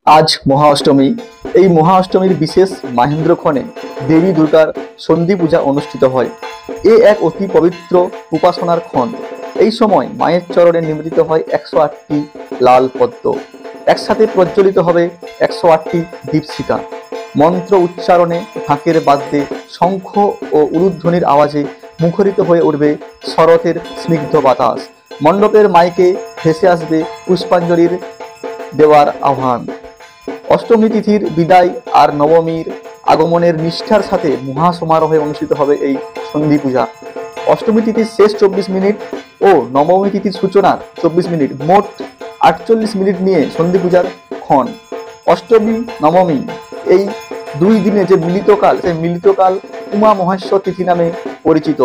আজ মহা অষ্টমী। এই মহা অষ্টমীর বিশেষ মাহেন্দ্রক্ষণে দেবী দুর্গার সন্ধি পূজা অনুষ্ঠিত হয়। এ এক অতি পবিত্র উপাসনার ক্ষণ। এই সময় মায়ের চরণে নিবেদিত হয় 108টি লাল পদ্ম। একসাথে প্রজ্বলিত হবে 108টি দীপশিখা। মন্ত্র উচ্চারণে, ঢাকের বাদ্যে, শঙ্খ ও উলুধ্বনির আওয়াজে মুখরিত হয়ে উঠবে শরতের স্নিগ্ধ বাতাস। মণ্ডপের মাইকে ভেসে আসবে পুষ্পাঞ্জলির দেওয়ার আহ্বান। অষ্টমী তিথির বিদায় আর নবমীর আগমনের নিষ্ঠার সাথে মহা সমারোহে অনুষ্ঠিত হবে এই সন্ধি পূজা। অষ্টমী তিথির শেষ 24 মিনিট ও নবমী তিথির সূচনার 24 মিনিট, মোট 48 মিনিট নিয়ে সন্ধি পূজার ক্ষণ। অষ্টমী নবমী এই দুই দিনে যে মিলিতকাল, সেই মিলিতকাল উমা মহেশ্বর তিথি নামে পরিচিত।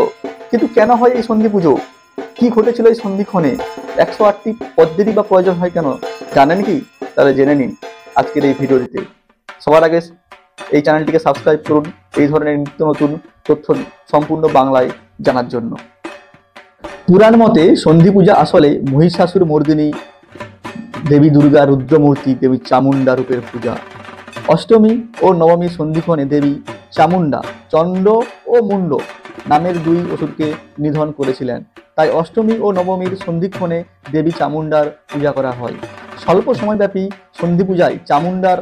কিন্তু কেন হয় এই সন্ধি পুজো? কি ঘটেছিল এই সন্ধিক্ষণে? 108টি পদ্মেরই বা প্রয়োজন হয় কেন? জানেন কি? তাহলে জেনে নিন আজকের এই ভিডিওটিতে। সবার আগে এই চ্যানেলটিকে সাবস্ক্রাইব করুন এই ধরনের নিত্য নতুন তথ্য সম্পূর্ণ বাংলায় জানার জন্য। পুরাণ মতে সন্ধি পূজা আসলে মহিষাসুর মর্দিনী দেবী দুর্গা রুদ্রমূর্তি দেবী চামুন্ডা রূপের পূজা। অষ্টমী ও নবমী সন্ধিক্ষণে দেবী চামুন্ডা চণ্ড ও মুন্ড নামের দুই অসুরকে নিধন করেছিলেন। তাই অষ্টমী ও নবমীর সন্ধিক্ষণে দেবী চামুন্ডার পূজা করা হয়। স্বল্প সময়ব্যাপী সন্ধি পূজায় চামুন্ডার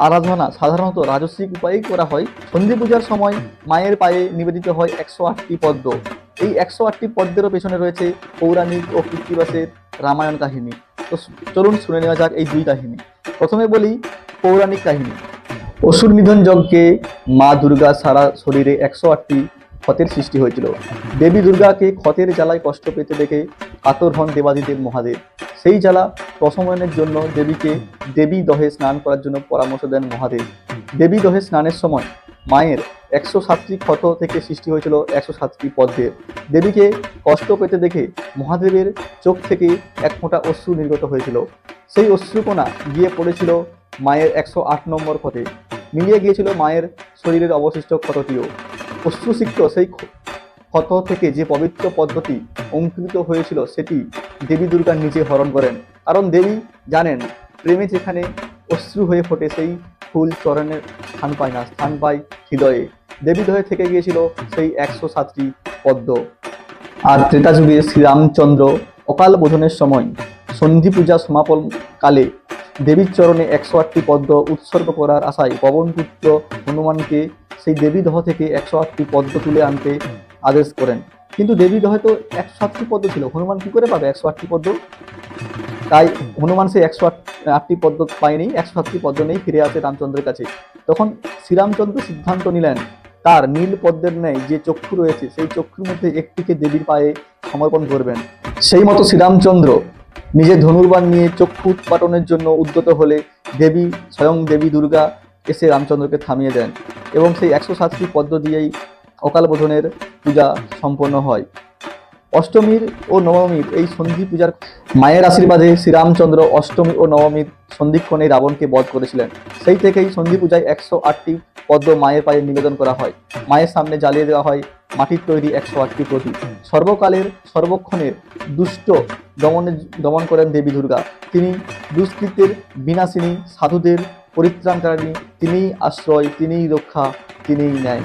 আরাধনা সাধারণত রাজস্বিক উপায়েই করা হয়। সন্ধি পূজার সময় মায়ের পায়ে নিবেদিত হয় 108টি পদ্ম। এই 108টি পদ্মেরও পেছনে রয়েছে পৌরাণিক ও কৃত্তিবাসের রামায়ণ কাহিনী। তো চলুন শুনে নেওয়া যাক এই দুই কাহিনী। প্রথমে বলি পৌরাণিক কাহিনী। অসুর নিধন যজ্ঞে মা দুর্গা সারা শরীরে 108টি ক্ষতের সৃষ্টি হয়েছিল। দেবী দুর্গাকে ক্ষতের জ্বালায় কষ্ট পেতে দেখে কাতর হন দেবাদিদেব মহাদেব। সেই জ্বালা প্রশমনের জন্য দেবীকে দেবী দহে স্নান করার জন্য পরামর্শ দেন মহাদেব। দেবী দহে স্নানের সময় মায়ের 107টি ক্ষত থেকে সৃষ্টি হয়েছিল 107টি পদ্মের। দেবীকে কষ্ট পেতে দেখে মহাদেবের চোখ থেকে এক ফোঁটা অশ্রু নির্গত হয়েছিল। সেই অশ্রুকণা গিয়ে পড়েছিল মায়ের 108 নম্বর ক্ষতে। মিলিয়ে গিয়েছিল মায়ের শরীরের অবশিষ্ট ক্ষতটিও। অশ্রুসিক্ত সেই ক্ষত থেকে যে পবিত্র পদ্ধতি অঙ্কুরিত হয়েছিল সেটি দেবী দুর্গা নিজে হরণ করেন। কারণ দেবী জানেন প্রেমে যেখানে অশ্রু হয়ে ফোটে সেই ফুল চরণের স্থান পায় না, স্থান পায় হৃদয়ে। দেবী দহে থেকে গিয়েছিল সেই 107টি পদ্ম। আর ত্রেতা যুগে শ্রীরামচন্দ্র অকাল বোধনের সময় সন্ধি পূজা সমাপন কালে দেবীর চরণে 108টি পদ্ম উৎসর্গ করার আশায় পবনপুত্র হনুমানকে সেই দেবী দহ থেকে 108টি পদ্ম তুলে আনতে আদেশ করেন। কিন্তু দেবী দহে তো 107টি পদ্ম ছিল, হনুমান কি করে পাবে 108টি পদ্ম? তাই হনুমান সেই 108টি পদ্ম পায়নি, 107টি পদ্ম নেই, ফিরে আসে রামচন্দ্রের কাছে। তখন শ্রীরামচন্দ্র সিদ্ধান্ত নিলেন তার নীল পদ্মের ন্যায় যে চক্ষু রয়েছে সেই চক্ষুর মধ্যে একটিকে দেবীর পায়ে সমর্পণ করবেন। সেই মতো শ্রীরামচন্দ্র নিজের ধনুর্বাণ নিয়ে চক্ষু উৎপাটনের জন্য উদ্যত হলে স্বয়ং দেবী দুর্গা এসে রামচন্দ্রকে থামিয়ে দেন এবং সেই 107টি পদ্ম দিয়েই অকাল বোধনের পূজা সম্পন্ন হয়। অষ্টমীর ও নবমীর এই সন্ধি পূজার মায়ের আশীর্বাদে শ্রীরামচন্দ্র অষ্টমী ও নবমীর সন্ধিক্ষণে রাবণকে বধ করেছিলেন। সেই থেকেই সন্ধি পূজায় 108টি পদ্ম মায়ের পায়ে নিবেদন করা হয়। মায়ের সামনে জ্বালিয়ে দেওয়া হয় মাটির তৈরি 108টি প্রদীপ। সর্বকালের সর্বক্ষণের দুষ্ট দমন করেন দেবী দুর্গা। তিনি দুষ্কৃতের বিনাশিনী, সাধুদের পরিত্রাণকারিণী। তিনিই আশ্রয়, তিনিই রক্ষা, তিনিই ন্যায়।